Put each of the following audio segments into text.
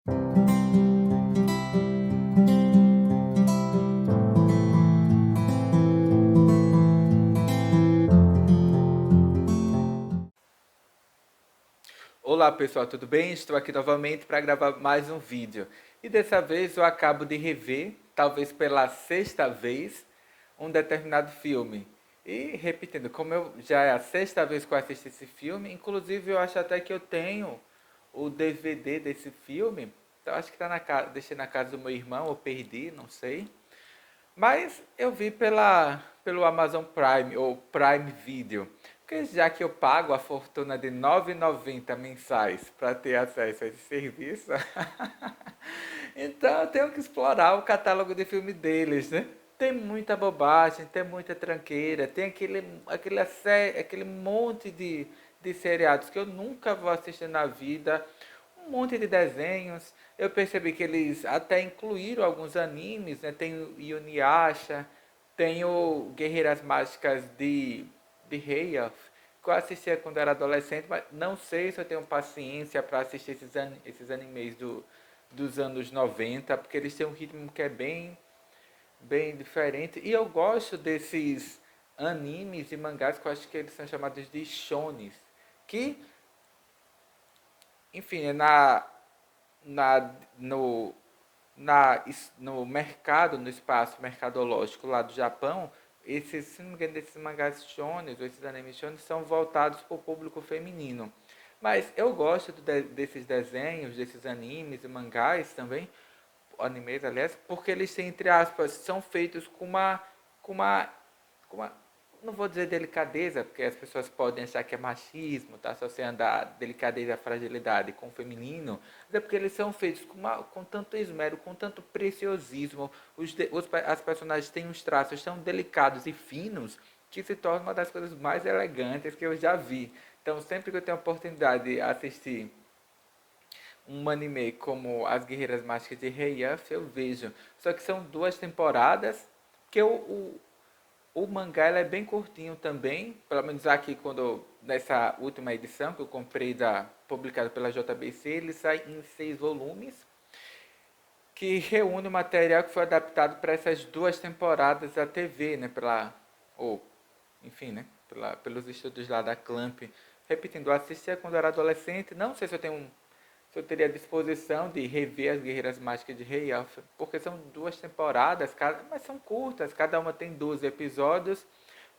Olá pessoal, tudo bem? Estou aqui novamente para gravar mais um vídeo. E dessa vez eu acabo de rever, talvez pela sexta vez, um determinado filme. E repetindo, como eu já é a sexta vez que eu assisto esse filme, inclusive eu acho até que eu tenho o DVD desse filme. Então acho que tá na casa, deixei na casa do meu irmão, ou perdi, não sei. Mas eu vi pelo Amazon Prime ou Prime Video. Porque já que eu pago a fortuna de R$ 9,90 mensais para ter acesso a esse serviço, então eu tenho que explorar o catálogo de filme deles, né? Tem muita bobagem, tem muita tranqueira, tem aquele monte de seriados que eu nunca vou assistir na vida, um monte de desenhos. Eu percebi que eles até incluíram alguns animes, né? Tem o Inuyasha, tem o Guerreiras Mágicas de Heian, que eu assistia quando era adolescente, mas não sei se eu tenho paciência para assistir esses animes dos anos 90, porque eles têm um ritmo que é bem diferente. E eu gosto desses animes e mangás que eu acho que eles são chamados de shones, que, enfim, é na, no, no mercado, no espaço mercadológico lá do Japão, esses, se não me engano, esses mangás shonen, ou esses animes shonen, são voltados para o público feminino. Mas eu gosto desses desenhos, desses animes e mangás também, animes, aliás, porque eles têm, entre aspas, são feitos com uma, com uma, não vou dizer delicadeza, porque as pessoas podem achar que é machismo, tá associando a delicadeza e a fragilidade com o feminino, mas é porque eles são feitos com tanto esmero, com tanto preciosismo, as personagens têm uns traços tão delicados e finos, que se torna uma das coisas mais elegantes que eu já vi. Então, sempre que eu tenho a oportunidade de assistir um anime como As Guerreiras Mágicas de Heian, eu vejo. Só que são duas temporadas, que o mangá é bem curtinho também, pelo menos aqui quando nessa última edição que eu comprei publicada pela JBC, ele sai em 6 volumes, que reúne o material que foi adaptado para essas duas temporadas da TV, né, ou, enfim, né, pelos estudos lá da Clamp. Repetindo, eu assistia quando eu era adolescente, não sei se eu teria disposição de rever as Guerreiras Mágicas de Rei Alpha, porque são duas temporadas, mas são curtas, cada uma tem 12 episódios.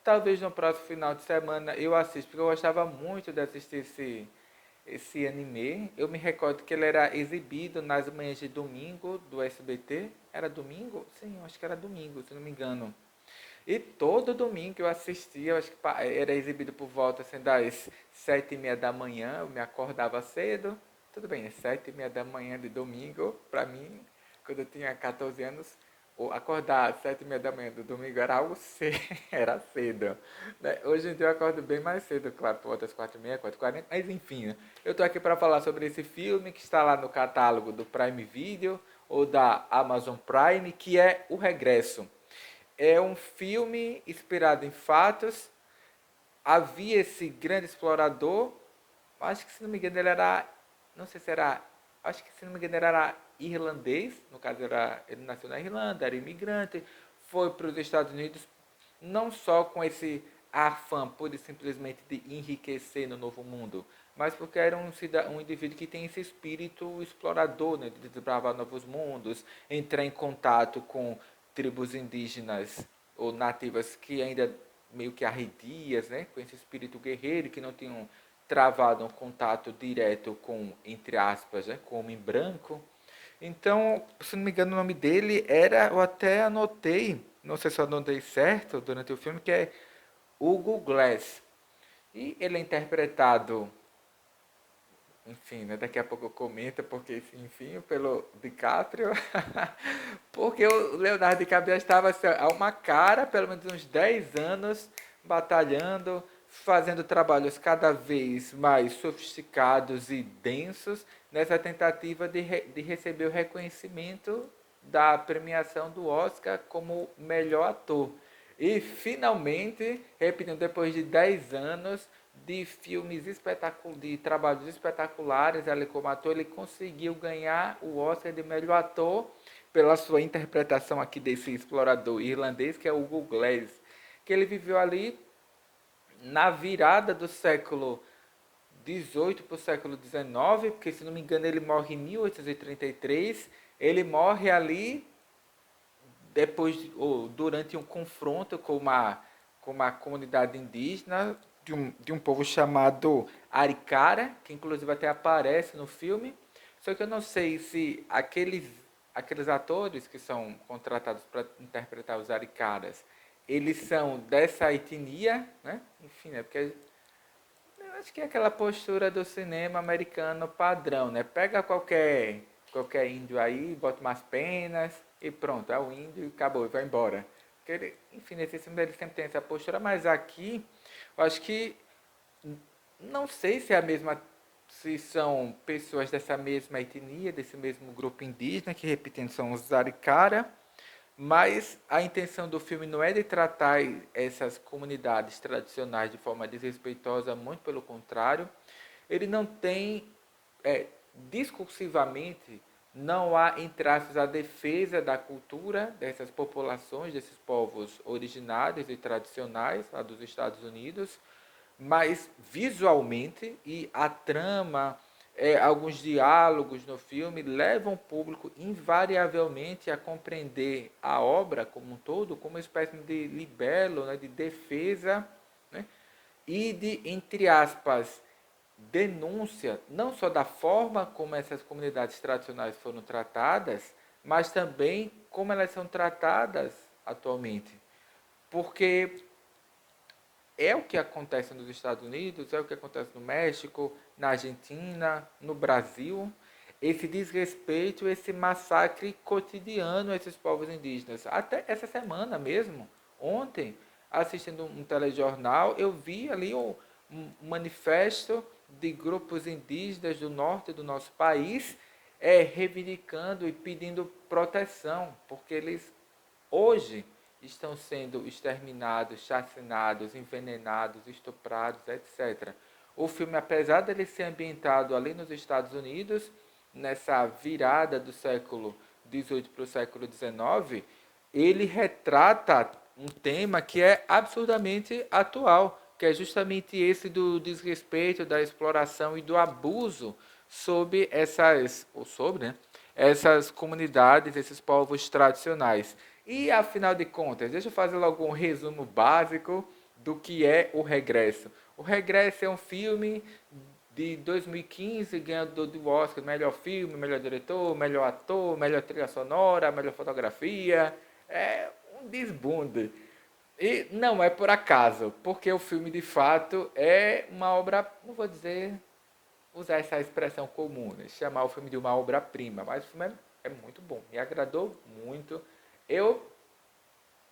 Talvez no próximo final de semana eu assista, porque eu gostava muito de assistir esse anime. Eu me recordo que ele era exibido nas manhãs de domingo do SBT. Era domingo? Sim, acho que era domingo, se não me engano. E todo domingo eu assistia, eu acho que era exibido por volta assim, das 7h30 da manhã, eu me acordava cedo. Tudo bem, é 7h30 da manhã de domingo, pra mim, quando eu tinha 14 anos, acordar às 7h30 da manhã do domingo era algo cedo, era cedo. Né? Hoje em dia eu acordo bem mais cedo, claro, por volta das 4h30, 4h40, mas enfim, né? Eu tô aqui para falar sobre esse filme que está lá no catálogo do Prime Video ou da Amazon Prime, que é O Regresso. É um filme inspirado em fatos. Havia esse grande explorador, acho que se não me engano ele era, não sei se era, acho que se não me engano ele era irlandês, no caso ele nasceu na Irlanda, era imigrante, foi para os Estados Unidos, não só com esse afã pura e simplesmente de enriquecer no novo mundo, mas porque era um indivíduo que tem esse espírito explorador, né, de desbravar novos mundos, entrar em contato com tribos indígenas ou nativas que ainda meio que arredias, né, com esse espírito guerreiro, que não tinham travado um contato direto com, entre aspas, né, com o homem branco. Então, se não me engano, o nome dele era, eu até anotei, não sei se eu anotei certo durante o filme, que é Hugo Glass. E ele é interpretado, enfim, né, daqui a pouco eu comento, porque, enfim, pelo DiCaprio, porque o Leonardo DiCaprio já estava assim, há uma cara, pelo menos uns 10 anos, batalhando, fazendo trabalhos cada vez mais sofisticados e densos, nessa tentativa de receber o reconhecimento da premiação do Oscar como melhor ator. E finalmente, repetindo, depois de 10 anos, de filmes de trabalhos espetaculares ali como ator, ele conseguiu ganhar o Oscar de melhor ator pela sua interpretação aqui desse explorador irlandês, que é o Hugo Glass, que ele viveu ali na virada do século XVIII para o século XIX, porque se não me engano ele morre em 1833, ele morre ali depois ou durante um confronto com uma comunidade indígena de um povo chamado Arikara, que inclusive até aparece no filme. Só que eu não sei se aqueles atores que são contratados para interpretar os Arikaras, eles são dessa etnia, né? Enfim, né? Porque eu acho que é aquela postura do cinema americano padrão, né? Pega qualquer índio aí, bota umas penas e pronto, é o índio e acabou, e vai embora. Porque enfim, nesse filme ele sempre tem essa postura, mas aqui eu acho que não sei se é a mesma, se são pessoas dessa mesma etnia, desse mesmo grupo indígena, que repetindo são os Arikara, mas a intenção do filme não é de tratar essas comunidades tradicionais de forma desrespeitosa, muito pelo contrário. Ele não tem, discursivamente, não há, entre aspas, a defesa da cultura dessas populações, desses povos originários e tradicionais lá dos Estados Unidos, mas visualmente e a trama, alguns diálogos no filme levam o público invariavelmente a compreender a obra como um todo como uma espécie de libelo, né, de defesa, né, e de, entre aspas, denúncia, não só da forma como essas comunidades tradicionais foram tratadas, mas também como elas são tratadas atualmente. Porque é o que acontece nos Estados Unidos, é o que acontece no México, na Argentina, no Brasil. Esse desrespeito, esse massacre cotidiano a esses povos indígenas. Até essa semana mesmo, ontem, assistindo um telejornal, eu vi ali um manifesto de grupos indígenas do norte do nosso país, reivindicando e pedindo proteção, porque eles hoje estão sendo exterminados, chacinados, envenenados, estuprados, etc. O filme, apesar dele ser ambientado ali nos Estados Unidos, nessa virada do século XVIII para o século XIX, ele retrata um tema que é absurdamente atual, que é justamente esse do desrespeito, da exploração e do abuso sobre né, essas comunidades, esses povos tradicionais. E, afinal de contas, deixa eu fazer logo um resumo básico do que é O Regresso. O Regresso é um filme de 2015, ganhador do Oscar, melhor filme, melhor diretor, melhor ator, melhor trilha sonora, melhor fotografia. É um desbunde. E não é por acaso, porque o filme de fato é uma obra, não vou dizer, usar essa expressão comum, né? Chamar o filme de uma obra-prima, mas o filme é muito bom, me agradou muito. Eu,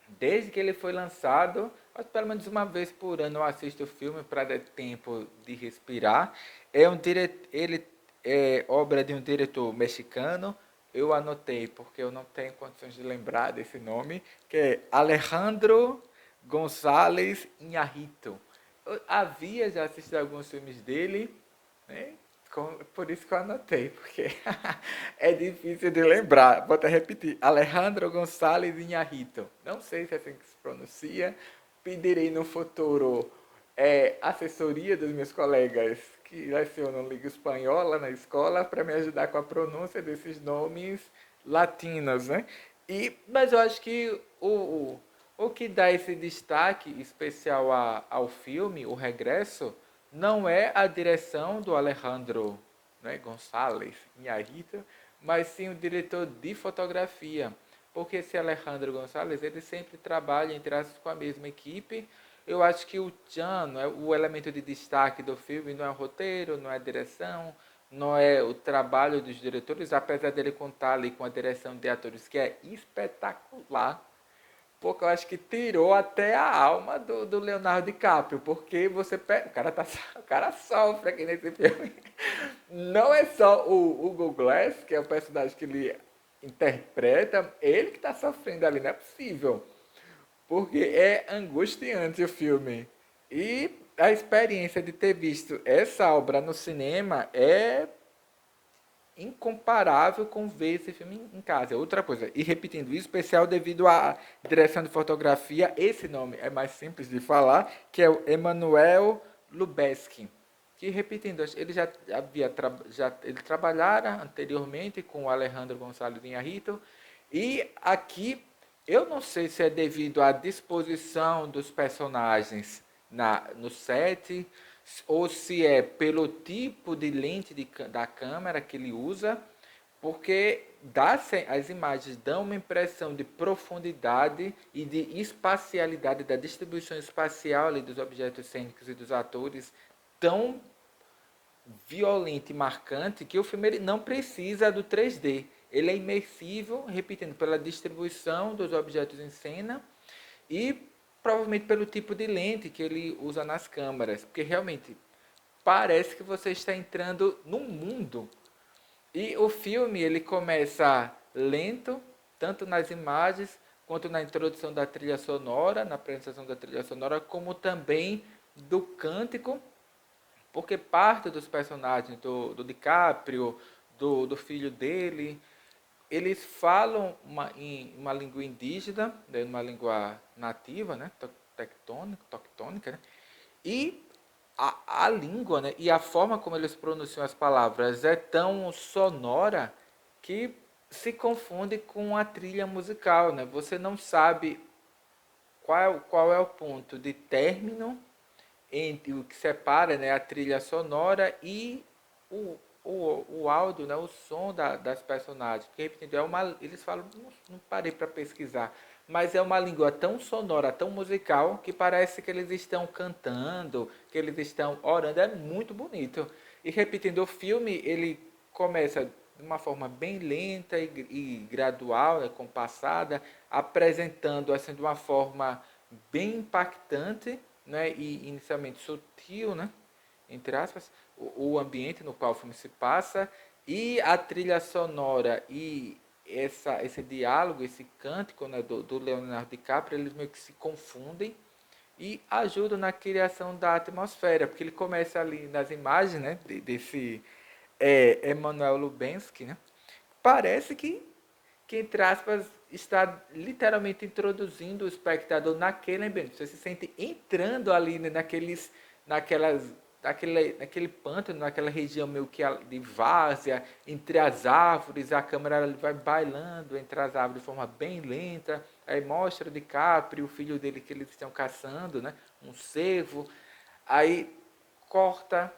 desde que ele foi lançado, pelo menos uma vez por ano eu assisto o filme para dar tempo de respirar. Ele é obra de um diretor mexicano. Eu anotei porque eu não tenho condições de lembrar desse nome, que é Alejandro González Iñárritu. Eu havia já assistido alguns filmes dele, né? Por isso que eu anotei, porque é difícil de lembrar. Vou até repetir. Alejandro González Iñárritu. Não sei se é assim que se pronuncia. Pedirei no futuro assessoria dos meus colegas que lecionam língua espanhola na escola para me ajudar com a pronúncia desses nomes latinos, né? Mas eu acho que o que dá esse destaque especial ao filme, O Regresso, não é a direção do Alejandro, né, González Iñárritu, mas sim o diretor de fotografia. Porque esse Alejandro González, ele sempre trabalha entre aspas, com a mesma equipe. Eu acho que o Chan, não é, o elemento de destaque do filme não é o roteiro, não é a direção, não é o trabalho dos diretores, apesar dele contar ali com a direção de atores que é espetacular, porque eu acho que tirou até a alma do Leonardo DiCaprio, porque você pega, o cara sofre aqui nesse filme. Não é só o Hugo Glass, que é o personagem que ele interpreta, ele que está sofrendo ali, não é possível. Porque é angustiante o filme. E a experiência de ter visto essa obra no cinema é incomparável com ver esse filme em casa. É outra coisa. E repetindo, especial devido à direção de fotografia, esse nome é mais simples de falar, que é o Emmanuel Lubezki. Que, repetindo, ele já havia ele trabalhara anteriormente com o Alejandro Gonçalves Iñárritu, e aqui eu não sei se é devido à disposição dos personagens no set, ou se é pelo tipo de lente da câmera que ele usa, porque as imagens dão uma impressão de profundidade e de espacialidade, da distribuição espacial ali dos objetos cênicos e dos atores, tão violento e marcante que o filme ele não precisa do 3D. Ele é imersivo, repetindo, pela distribuição dos objetos em cena e provavelmente pelo tipo de lente que ele usa nas câmeras, porque realmente parece que você está entrando num mundo. E o filme ele começa lento, tanto nas imagens quanto na introdução da trilha sonora, na apresentação da trilha sonora, como também do cântico, porque parte dos personagens do DiCaprio, do filho dele, eles falam em uma língua indígena, né, uma língua nativa, né, tectônica, né, e a língua, né, e a forma como eles pronunciam as palavras é tão sonora que se confunde com a trilha musical, né? Você não sabe qual é o ponto de término entre o que separa, né, a trilha sonora e o, o áudio, né, o som das personagens. Porque, repetindo, eles falam, não parei para pesquisar, mas é uma língua tão sonora, tão musical, que parece que eles estão cantando, que eles estão orando. É muito bonito. E, repetindo, o filme, ele começa de uma forma bem lenta e gradual, né, compassada, apresentando assim de uma forma bem impactante, né, e inicialmente sutil, né, entre aspas, o ambiente no qual o filme se passa, e a trilha sonora e esse diálogo, esse cântico, né, do Leonardo DiCaprio, eles meio que se confundem e ajudam na criação da atmosfera, porque ele começa ali nas imagens, né, desse Emmanuel Lubensky, né, parece que, entre aspas, está literalmente introduzindo o espectador naquele ambiente. Você se sente entrando ali, né, naquelas, naquele pântano, naquela região meio que de várzea, entre as árvores, a câmera vai bailando entre as árvores de forma bem lenta, aí mostra o DiCaprio, o filho dele que eles estão caçando, né, um cervo, aí corta,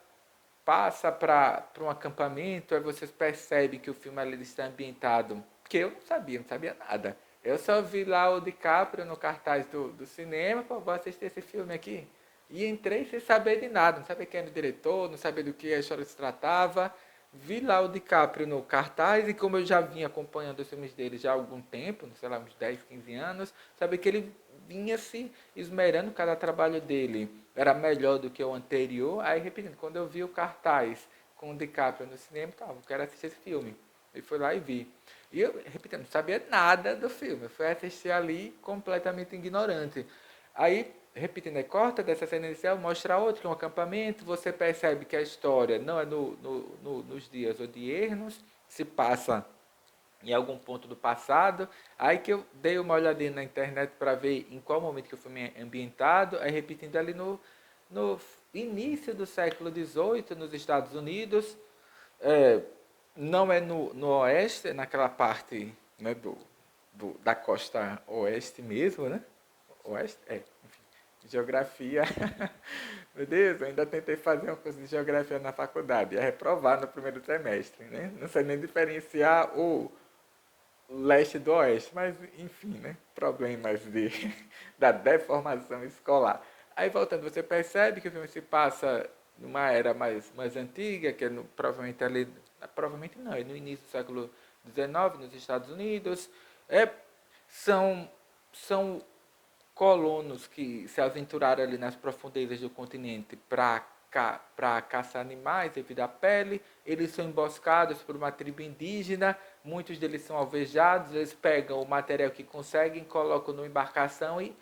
passa para um acampamento, aí vocês percebem que o filme ali está ambientado, porque eu não sabia nada. Eu só vi lá o DiCaprio no cartaz do cinema, pô, vou assistir esse filme aqui. E entrei sem saber de nada, não sabia quem era o diretor, não sabia do que a história se tratava. Vi lá o DiCaprio no cartaz e como eu já vinha acompanhando os filmes dele já há algum tempo, sei lá, uns 10, 15 anos, sabia que ele vinha se esmerando, cada trabalho dele era melhor do que o anterior. Aí, repetindo, quando eu vi o cartaz com o DiCaprio no cinema, eu quero assistir esse filme. E fui lá e vi. E eu, repetindo, não sabia nada do filme. Eu fui assistir ali completamente ignorante. Aí, repetindo, corta dessa cena inicial, mostra outro, um acampamento, você percebe que a história não é nos dias odiernos, se passa em algum ponto do passado. Aí que eu dei uma olhadinha na internet para ver em qual momento que o filme é ambientado, aí repetindo ali no início do século XVIII, nos Estados Unidos, é, não é no oeste, é naquela parte, né, da costa oeste mesmo, né? Oeste? Enfim. Geografia. Meu Deus, eu ainda tentei fazer um curso de geografia na faculdade. Ia reprovar no primeiro semestre, né? Não sei nem diferenciar o leste do oeste, mas enfim, né? Problemas da deformação escolar. Aí voltando, você percebe que o filme se passa numa era mais antiga, que é provavelmente ali, provavelmente não, é no início do século XIX, nos Estados Unidos. É, são, são colonos que se aventuraram ali nas profundezas do continente para caçar animais devido à pele. Eles são emboscados por uma tribo indígena, muitos deles são alvejados, eles pegam o material que conseguem, colocam numa embarcação e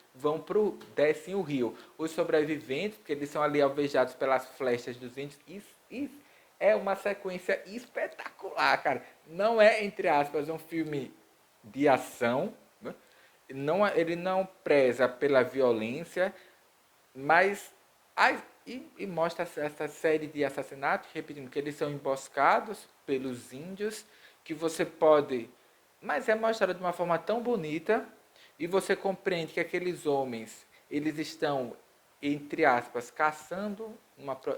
descem o rio. Os sobreviventes, porque eles são ali alvejados pelas flechas dos índios, isso é uma sequência espetacular, cara. Não é, entre aspas, um filme de ação, né? Não, ele não preza pela violência, mas e mostra essa série de assassinatos, repetindo que eles são emboscados pelos índios, que você pode. Mas é mostrado de uma forma tão bonita, e você compreende que aqueles homens, eles estão, entre aspas, caçando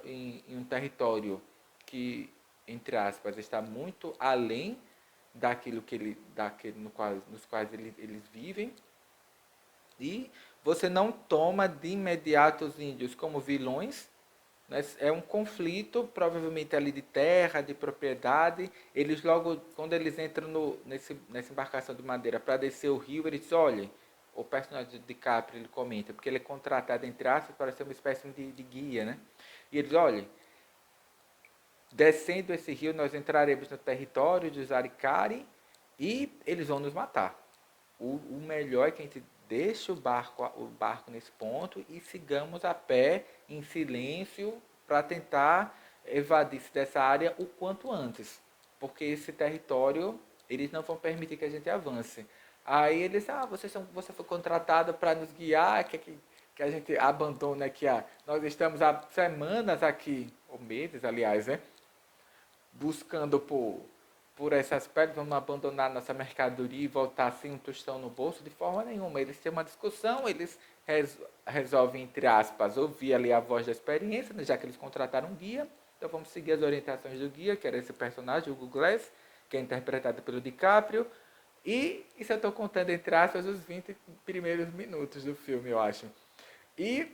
em um território que, entre aspas, está muito além daquilo que nos quais eles vivem, e você não toma de imediato os índios como vilões, né? É um conflito, provavelmente ali de terra, de propriedade. Eles logo, quando eles entram nessa embarcação de madeira para descer o rio, eles dizem, olha, o personagem de DiCaprio, ele comenta, porque ele é contratado, entre aspas, para ser uma espécie de guia, né? E eles, olha, descendo esse rio, nós entraremos no território de Arikari e eles vão nos matar. O melhor é que a gente deixe o barco nesse ponto e sigamos a pé, em silêncio, para tentar evadir-se dessa área o quanto antes. Porque esse território, eles não vão permitir que a gente avance. Aí eles, você foi contratado para nos guiar, que a gente abandone aqui. Nós estamos há semanas aqui, ou meses, aliás, né? Buscando por essas pedras, vamos abandonar nossa mercadoria e voltar sem um tostão no bolso? De forma nenhuma. Eles têm uma discussão, eles resolvem, entre aspas, ouvir ali a voz da experiência, né, já que eles contrataram um guia. Então vamos seguir as orientações do guia, que era esse personagem, o Hugo Glass, que é interpretado pelo DiCaprio. E isso eu estou contando, entre aspas, os 20 primeiros minutos do filme, eu acho. E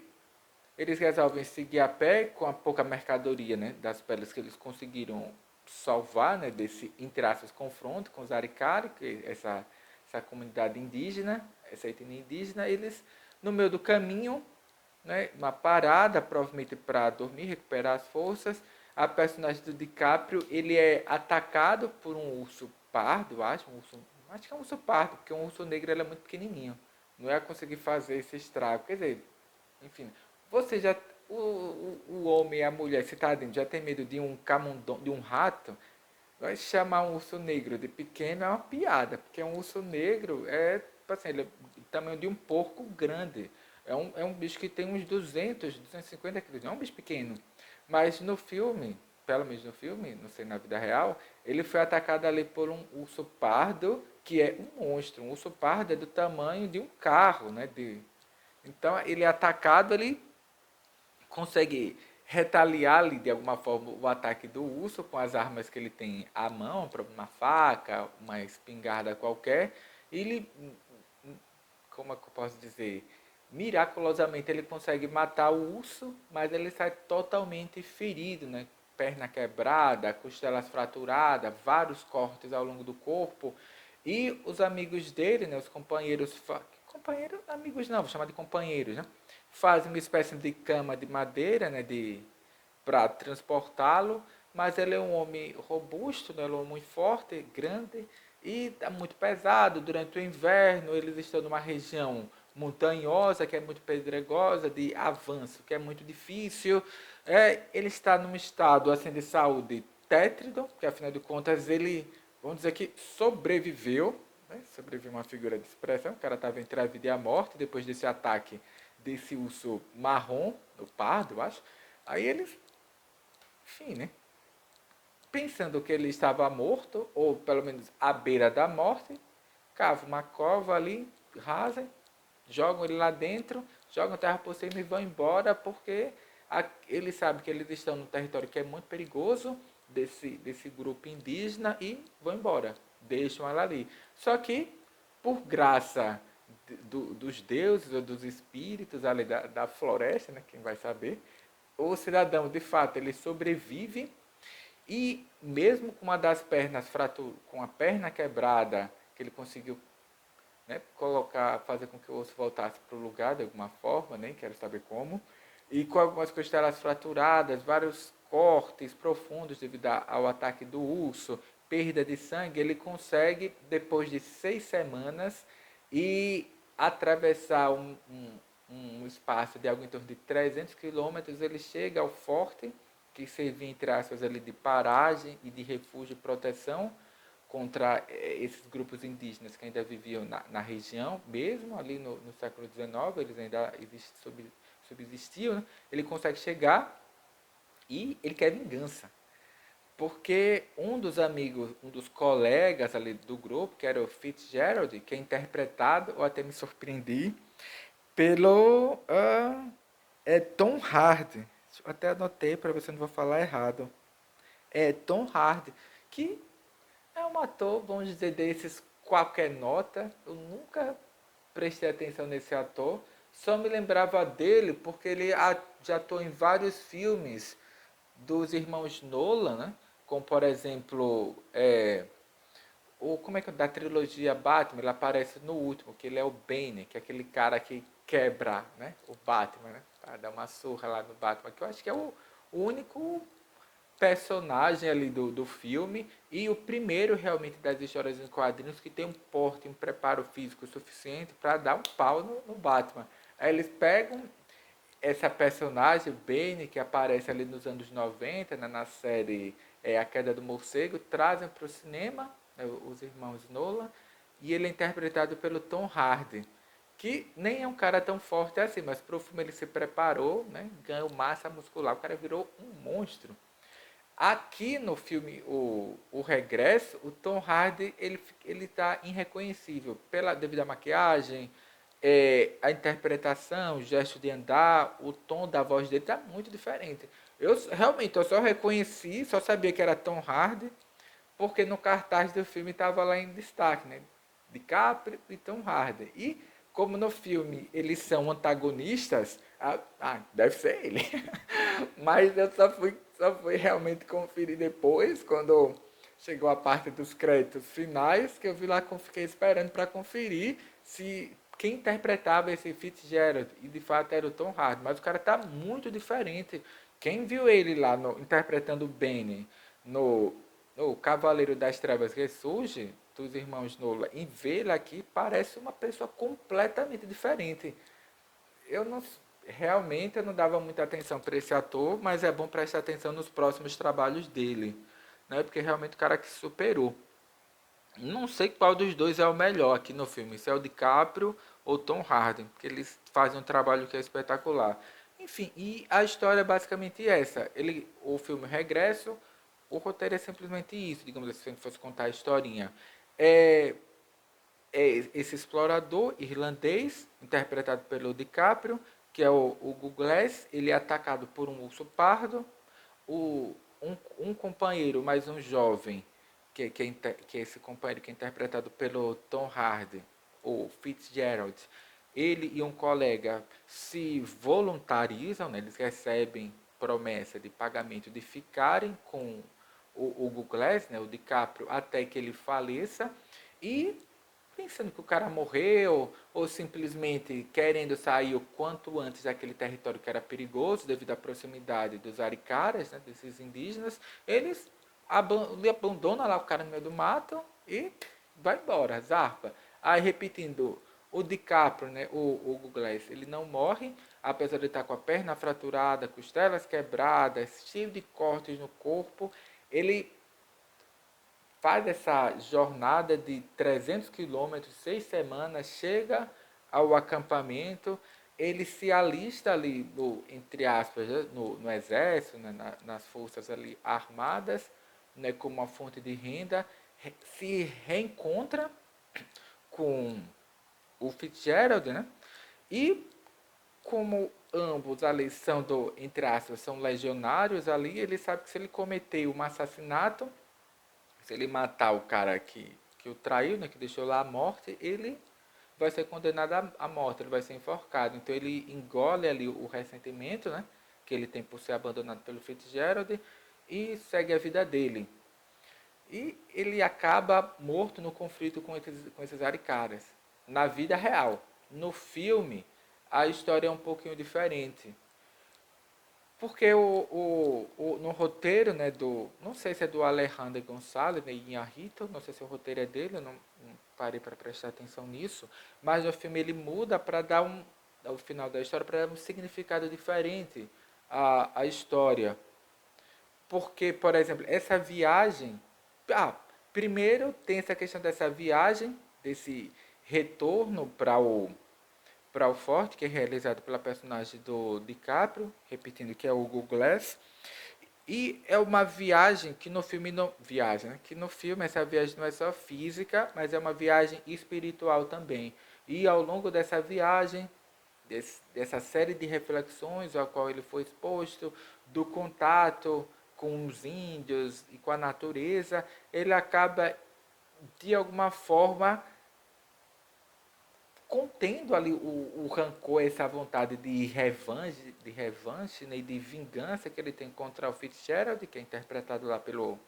eles resolvem seguir a pé com a pouca mercadoria, né, das pedras que eles conseguiram salvar, né, desse, entre aspas, confronto com os Arikari, que essa comunidade indígena, essa etnia indígena. Eles, no meio do caminho, né, uma parada, provavelmente para dormir, recuperar as forças, a personagem do DiCaprio, ele é atacado por um urso pardo, acho que é um urso pardo, porque um urso negro ele é muito pequenininho. Não ia conseguir fazer esse estrago. Quer dizer, enfim, você já. O homem e a mulher, se está dentro, já tem medo de um camundongo, de um rato. Vai chamar um urso negro de pequeno é uma piada, porque um urso negro é, assim, ele é do tamanho de um porco grande. É um bicho que tem uns 250 quilos, não é um bicho pequeno. Mas no filme, pelo menos no filme, não sei na vida real, ele foi atacado ali por um urso pardo, que é um monstro. Um urso pardo é do tamanho de um carro, né? Então ele é atacado, ele consegue retaliar ali de alguma forma o ataque do urso com as armas que ele tem à mão, uma faca, uma espingarda qualquer. E ele, como é que eu posso dizer, miraculosamente ele consegue matar o urso, mas ele sai totalmente ferido, né? Perna quebrada, costelas fraturadas, vários cortes ao longo do corpo. E os amigos dele, né, os companheiros, amigos não, vou chamar de companheiros, né? Fazem uma espécie de cama de madeira, né, para transportá-lo, mas ele é um homem robusto, né, ele é um homem muito forte, grande e está muito pesado. Durante o inverno, eles estão numa região montanhosa, que é muito pedregosa, de avanço, que é muito difícil. Ele está num estado assim de saúde tétrido, porque afinal de contas ele, vamos dizer que sobreviveu, né? Sobreviveu uma figura de expressão, o cara estava entre a vida e a morte depois desse ataque desse urso marrom, o pardo, eu acho. Aí eles, enfim, né? Pensando que ele estava morto, ou pelo menos à beira da morte, cavam uma cova ali, rasem, jogam ele lá dentro, jogam terra por cima e vão embora, porque eles sabem que eles estão no território que é muito perigoso desse grupo indígena e vão embora, deixam ela ali. Só que, por graça dos deuses ou dos espíritos ali da floresta, né, quem vai saber, o cidadão, de fato, ele sobrevive e mesmo com uma das pernas com a perna quebrada, que ele conseguiu, né, fazer com que o osso voltasse para o lugar de alguma forma, nem quero saber como, e com algumas costelas fraturadas, vários cortes profundos devido ao ataque do urso, perda de sangue, ele consegue, depois de 6 semanas, e atravessar um espaço de algo em torno de 300 quilômetros, ele chega ao forte, que servia, entre aspas, ali de paragem e de refúgio e proteção contra esses grupos indígenas que ainda viviam na região, mesmo ali no século XIX, eles ainda subsistiam, né? Ele consegue chegar e ele quer vingança. Porque um dos amigos, um dos colegas ali do grupo, que era o Fitzgerald, que é interpretado, ou até me surpreendi, pelo Tom Hardy. Eu até anotei para ver se eu não vou falar errado. É Tom Hardy, que é um ator, vamos dizer, desses qualquer nota. Eu nunca prestei atenção nesse ator. Só me lembrava dele porque ele já atuou em vários filmes dos irmãos Nolan, né? Como, por exemplo, como é que é da trilogia Batman, ele aparece no último, que ele é o Bane, que é aquele cara que quebra, né? O Batman, né? Para dar uma surra lá no Batman, que eu acho que é o único personagem ali do filme e o primeiro realmente das histórias em quadrinhos que tem um porte, um preparo físico suficiente para dar um pau no Batman. Aí eles pegam essa personagem, Bane, que aparece ali nos anos 90, né, na série A Queda do Morcego, trazem para o cinema, né, os irmãos Nolan, e ele é interpretado pelo Tom Hardy, que nem é um cara tão forte assim, mas para o filme ele se preparou, né, ganhou massa muscular, o cara virou um monstro. Aqui no filme o Regresso, o Tom Hardy ele está irreconhecível devido à maquiagem, a interpretação, o gesto de andar, o tom da voz dele está muito diferente. Eu só reconheci, só sabia que era Tom Hardy, porque no cartaz do filme estava lá em destaque, né? DiCaprio e Tom Hardy. E como no filme eles são antagonistas, deve ser ele. Mas eu só fui realmente conferir depois, quando chegou a parte dos créditos finais, que eu vi lá, fiquei esperando para conferir se quem interpretava esse Fitzgerald, e de fato era o Tom Hardy, mas o cara tá muito diferente. Quem viu ele lá interpretando o Benny no Cavaleiro das Trevas Ressurge, dos irmãos Nolan, e vê ele aqui, parece uma pessoa completamente diferente. Eu não realmente eu não dava muita atenção para esse ator, mas é bom prestar atenção nos próximos trabalhos dele, né? Porque realmente o cara que superou. Não sei qual dos dois é o melhor aqui no filme, se é o DiCaprio ou Tom Hardy, porque eles fazem um trabalho que é espetacular. Enfim, e a história é basicamente essa. O filme Regresso, o roteiro é simplesmente isso, digamos assim, se a gente fosse contar a historinha. É, esse explorador irlandês, interpretado pelo DiCaprio, que é o Hugo Glass, ele é atacado por um urso pardo, um companheiro, mais um jovem, que é esse companheiro que é interpretado pelo Tom Hardy, o Fitzgerald, ele e um colega se voluntarizam, né, eles recebem promessa de pagamento de ficarem com o Hugo Glass, né, o DiCaprio, até que ele faleça, e pensando que o cara morreu, ou simplesmente querendo sair o quanto antes daquele território que era perigoso, devido à proximidade dos aricaras, né, desses indígenas, eles abandonam lá o cara no meio do mato e vai embora, zarpa. Aí, repetindo, o DiCaprio, né, o Hugo Glass, ele não morre, apesar de estar com a perna fraturada, costelas quebradas, cheio de cortes no corpo, ele faz essa jornada de 300 quilômetros, 6 semanas, chega ao acampamento, ele se alista ali, entre aspas, né, no exército, né, nas forças ali armadas, né, como uma fonte de renda, se reencontra com o Fitzgerald, né, e como ambos ali são entre aspas, são legionários ali, ele sabe que se ele cometer um assassinato, se ele matar o cara que o traiu, né, que deixou lá a morte, ele vai ser condenado à morte, ele vai ser enforcado. Então ele engole ali o ressentimento, né, que ele tem por ser abandonado pelo Fitzgerald e segue a vida dele. E ele acaba morto no conflito com esses aricaras, na vida real. No filme, a história é um pouquinho diferente. Porque no roteiro, né, não sei se é do Alejandro Gonçalves, né, Iñárritu, não sei se o roteiro é dele, eu não parei para prestar atenção nisso, mas no filme ele muda para dar ao final da história, para dar um significado diferente à história. Porque, por exemplo, essa viagem. Primeiro tem essa questão dessa viagem, desse retorno para o Forte, que é realizado pela personagem do DiCaprio, repetindo que é o Hugo Glass. E é uma viagem que no filme não. Viagem, né? Que no filme essa viagem não é só física, mas é uma viagem espiritual também. E ao longo dessa viagem, dessa série de reflexões ao qual ele foi exposto, do contato com os índios e com a natureza, ele acaba de alguma forma contendo ali o rancor, essa vontade de revanche, né, e de vingança que ele tem contra o Fitzgerald, que é interpretado lá pelo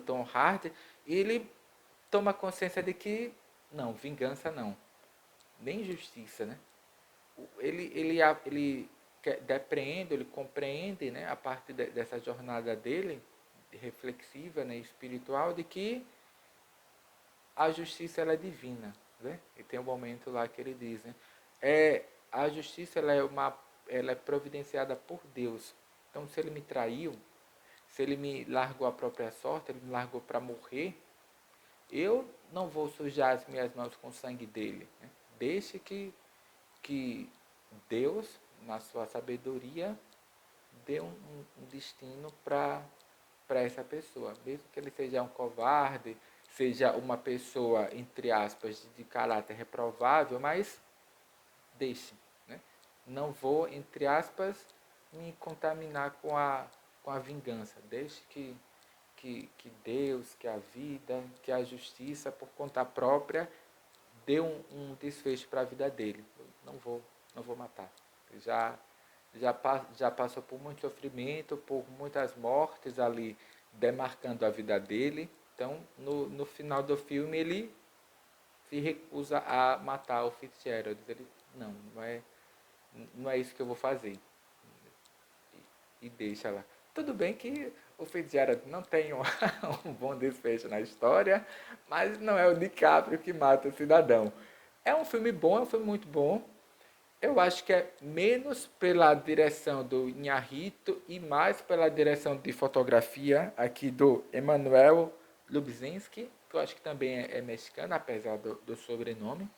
Tom Hardy, e ele toma consciência de que não, vingança não, nem justiça, né? Ele depreende, ele compreende, né, a parte dessa jornada dele, reflexiva, né, espiritual, de que a justiça ela é divina, né? E tem um momento lá que ele diz, né? A justiça ela é providenciada por Deus. Então, se ele me traiu, se ele me largou a própria sorte, ele me largou para morrer, eu não vou sujar as minhas mãos com o sangue dele, né? Deixe que Deus, na sua sabedoria, dê um destino para essa pessoa. Mesmo que ele seja um covarde, seja uma pessoa, entre aspas, de caráter reprovável, mas deixe. Né? Não vou, entre aspas, me contaminar com a vingança. Deixe que Deus, que a vida, que a justiça, por conta própria, dê um desfecho para a vida dele. Eu não vou matar. Já, já passou por muito sofrimento, por muitas mortes ali, demarcando a vida dele. Então, no final do filme, ele se recusa a matar o Fitzgerald. Ele, não é isso que eu vou fazer. E deixa lá. Tudo bem que o Fitzgerald não tem um bom desfecho na história, mas não é o DiCaprio que mata o cidadão. É um filme bom, é um filme muito bom. Eu acho que é menos pela direção do Iñárritu e mais pela direção de fotografia aqui do Emanuel Lubzinski, que eu acho que também é mexicano, apesar do sobrenome.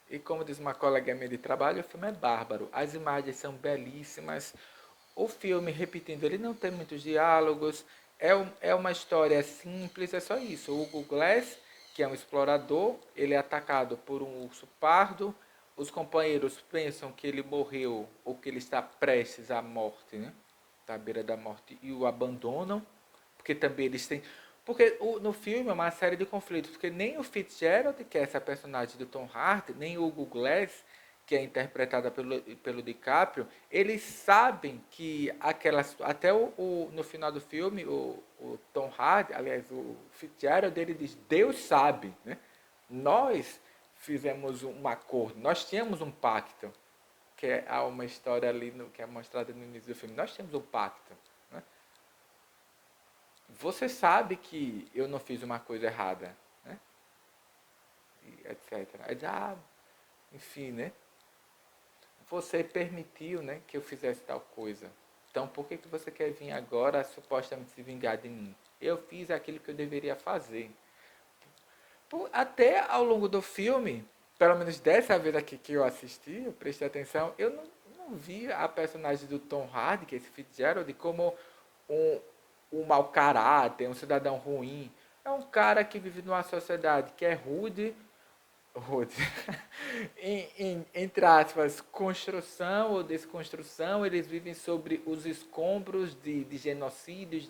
E como diz uma colega minha de trabalho, o filme é bárbaro. As imagens são belíssimas. O filme, repetindo, ele não tem muitos diálogos. É uma história simples, é só isso. O Hugo Glass, que é um explorador, ele é atacado por um urso pardo. Os companheiros pensam que ele morreu ou que ele está prestes à morte, né? Está à beira da morte, e o abandonam. Porque também eles têm. Porque no filme é uma série de conflitos, porque nem o Fitzgerald, que é essa personagem do Tom Hardy, nem o Hugo Glass, que é interpretada pelo DiCaprio, eles sabem que até no final do filme, o Tom Hardy, aliás, o Fitzgerald, ele diz, Deus sabe, né? Nós fizemos um acordo, nós tínhamos um pacto, há uma história ali que é mostrada no início do filme, nós temos um pacto, né? Você sabe que eu não fiz uma coisa errada, né? E etc. Aí, enfim, né? Você permitiu, né, que eu fizesse tal coisa. Então, por que você quer vir agora supostamente se vingar de mim? Eu fiz aquilo que eu deveria fazer. Até ao longo do filme, pelo menos dessa vez aqui que eu assisti, eu prestei atenção, eu não vi a personagem do Tom Hardy, que é esse Fitzgerald, como um, um mau caráter, um cidadão ruim. É um cara que vive numa sociedade que é rude, entre aspas, construção ou desconstrução, eles vivem sobre os escombros de genocídios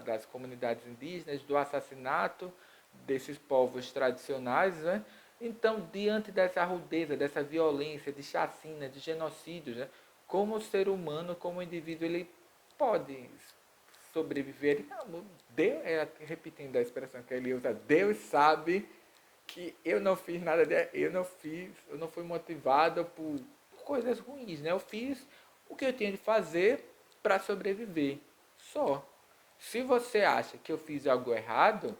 das comunidades indígenas, do assassinato desses povos tradicionais, né? Então, diante dessa rudeza, dessa violência, de chacina, de genocídios, né? Como o ser humano, como indivíduo, ele pode sobreviver. Não, Deus, repetindo a expressão que ele usa, Deus sabe que eu não fiz nada, eu não fui motivado por coisas ruins, né? Eu fiz o que eu tinha de fazer para sobreviver. Só. Se você acha que eu fiz algo errado,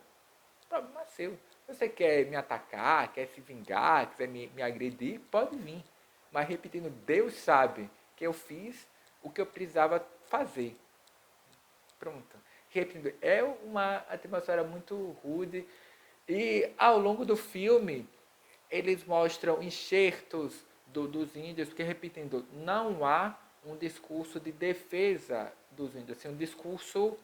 problema seu. Se você quer me atacar, quer se vingar, quiser me agredir, pode vir. Mas repetindo, Deus sabe que eu fiz o que eu precisava fazer. Pronto. Repetindo, é uma atmosfera muito rude. E ao longo do filme, eles mostram enxertos dos índios, porque, repetindo, não há um discurso de defesa dos índios, assim, um discurso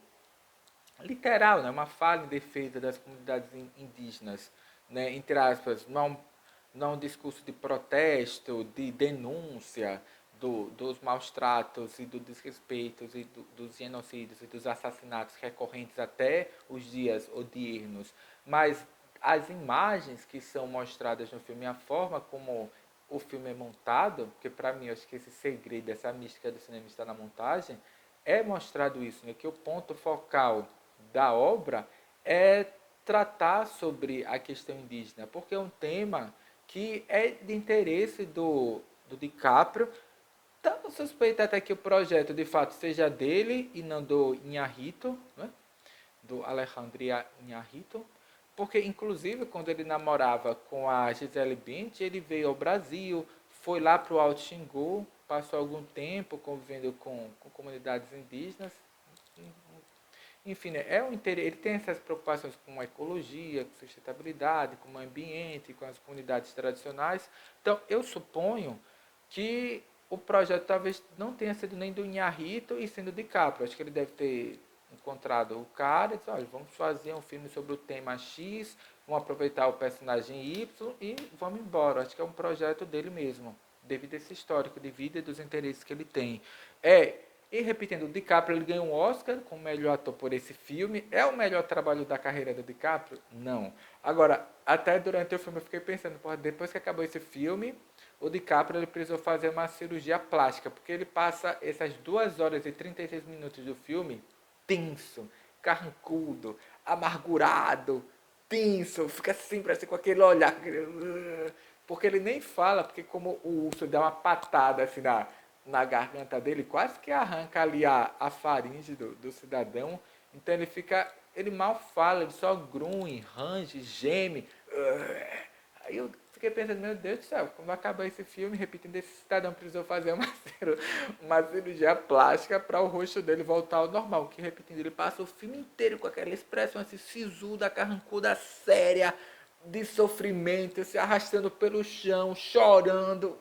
literal, né? Uma fala em defesa das comunidades indígenas, né? Entre aspas, não um discurso de protesto, de denúncia dos maus tratos e dos desrespeitos e dos genocídios e dos assassinatos recorrentes até os dias odiernos, mas as imagens que são mostradas no filme, a forma como o filme é montado, porque para mim eu acho que esse segredo, essa mística do cinema está na montagem, é mostrado isso, né? Que o ponto focal da obra é tratar sobre a questão indígena, porque é um tema que é de interesse do DiCaprio. Tanto suspeito até que o projeto de fato seja dele e não do Inharrito, né? Do Alejandro Inharrito, porque inclusive quando ele namorava com a Gisele Bündchen, ele veio ao Brasil, foi lá para o Alto Xingu, passou algum tempo convivendo com comunidades indígenas. Enfim, né, ele tem essas preocupações com a ecologia, com sustentabilidade, com o ambiente, com as comunidades tradicionais. Então, eu suponho que o projeto talvez não tenha sido nem do Inharrito e sendo de Capra. Acho que ele deve ter encontrado o cara e disse, olha, vamos fazer um filme sobre o tema X, vamos aproveitar o personagem Y e vamos embora. Acho que é um projeto dele mesmo, devido a esse histórico de vida e dos interesses que ele tem. E repetindo, o DiCaprio ele ganhou um Oscar como melhor ator por esse filme. É o melhor trabalho da carreira do DiCaprio? Não. Agora, até durante o filme eu fiquei pensando, porra, depois que acabou esse filme, o DiCaprio ele precisou fazer uma cirurgia plástica, porque ele passa essas 2 horas e 36 minutos do filme tenso, carrancudo, amargurado, tenso, fica sempre assim com aquele olhar, porque ele nem fala, porque como o urso dá uma patada assim na garganta dele, quase que arranca ali a faringe do cidadão, então ele mal fala, ele só grunhe, range, geme, aí eu fiquei pensando, meu Deus do céu, quando acabar esse filme, repetindo, esse cidadão precisou fazer uma cirurgia plástica para o rosto dele voltar ao normal. Que, repetindo, ele passa o filme inteiro com aquela expressão assim, sisuda, carrancuda, séria, de sofrimento, se arrastando pelo chão, chorando.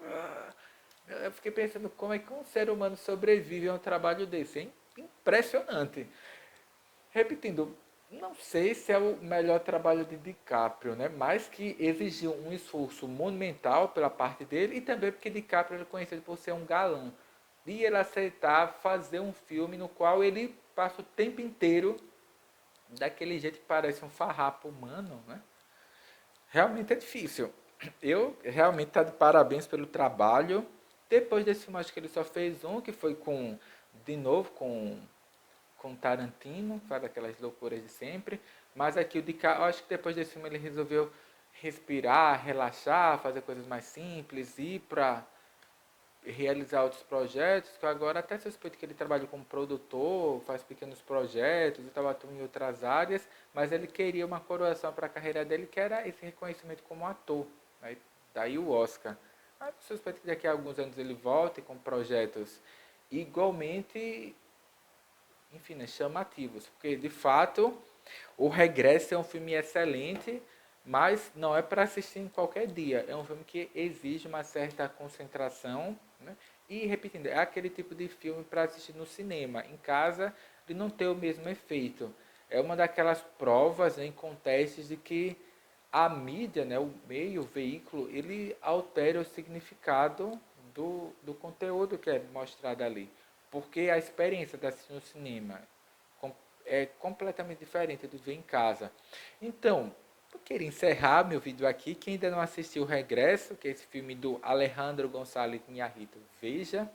Eu fiquei pensando como é que um ser humano sobrevive a um trabalho desse, hein? Impressionante. Repetindo, não sei se é o melhor trabalho de DiCaprio, né? Mas que exigiu um esforço monumental pela parte dele e também porque DiCaprio é conhecido por ser um galã. E ele aceitar fazer um filme no qual ele passa o tempo inteiro daquele jeito que parece um farrapo humano, né? Realmente é difícil. Eu realmente tá de parabéns pelo trabalho. Depois desse filme, acho que ele só fez um, que foi de novo, com Tarantino, faz aquelas loucuras de sempre. Mas aqui o DiCaprio, acho que depois desse filme ele resolveu respirar, relaxar, fazer coisas mais simples, ir para realizar outros projetos, que agora até suspeito que ele trabalha como produtor, faz pequenos projetos e tal, atua em outras áreas, mas ele queria uma coroação para a carreira dele, que era esse reconhecimento como ator, né? Daí o Oscar. Mas suspeito que daqui a alguns anos ele volte com projetos igualmente, enfim, né, chamativos, porque de fato o Regresso é um filme excelente, mas não é para assistir em qualquer dia. É um filme que exige uma certa concentração, né? E, repetindo, é aquele tipo de filme para assistir no cinema. Em casa, ele não tem o mesmo efeito. É uma daquelas provas, né, em contextos de que a mídia, né, o meio, o veículo, ele altera o significado do conteúdo que é mostrado ali. Porque a experiência de assistir no cinema é completamente diferente do ver em casa. Então, eu queria encerrar meu vídeo aqui. Quem ainda não assistiu o Regresso, que é esse filme do Alejandro González Iñárritu, veja,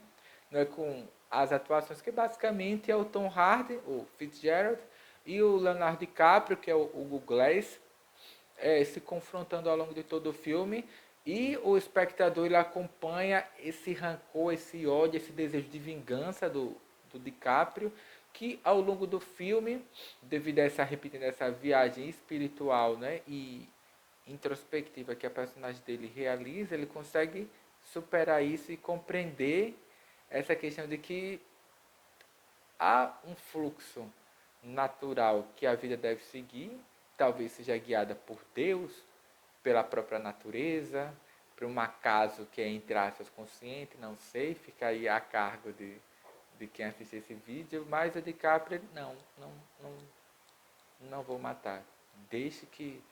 né, com as atuações que basicamente é o Tom Hardy, o Fitzgerald, e o Leonardo DiCaprio, que é o Hugo Glass, se confrontando ao longo de todo o filme. E o espectador ele acompanha esse rancor, esse ódio, esse desejo de vingança do DiCaprio, que ao longo do filme, devido a repetindo essa viagem espiritual, né, e introspectiva que a personagem dele realiza, ele consegue superar isso e compreender essa questão de que há um fluxo natural que a vida deve seguir, talvez seja guiada por Deus, pela própria natureza, por um acaso que é, entre aspas, consciente, não sei, fica aí a cargo de quem assistir esse vídeo, mas o DiCaprio, não vou matar. Deixe que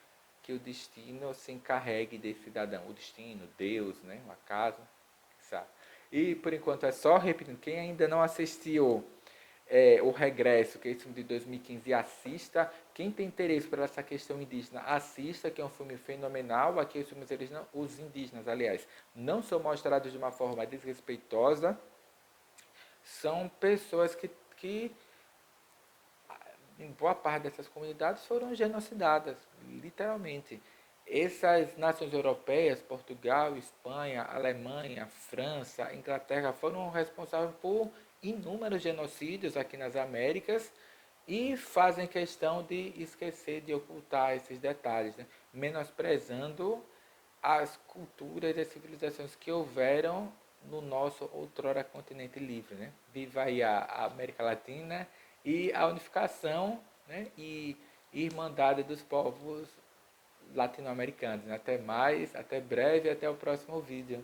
o destino se encarregue desse cidadão. O destino, Deus, né? O acaso, sabe? E por enquanto é só repetindo. Quem ainda não assistiu O Regresso, que é esse filme de 2015, assista. Quem tem interesse por essa questão indígena, assista, que é um filme fenomenal. Aqui os filmes, eles não, os indígenas, aliás, não são mostrados de uma forma desrespeitosa. São pessoas que em boa parte dessas comunidades foram genocidadas, literalmente. Essas nações europeias, Portugal, Espanha, Alemanha, França, Inglaterra, foram responsáveis por inúmeros genocídios aqui nas Américas e fazem questão de esquecer, de ocultar esses detalhes, né? Menosprezando as culturas e as civilizações que houveram no nosso outrora continente livre, né? Viva aí a América Latina e a unificação, né? E irmandade dos povos latino-americanos. Até mais, até breve, até o próximo vídeo.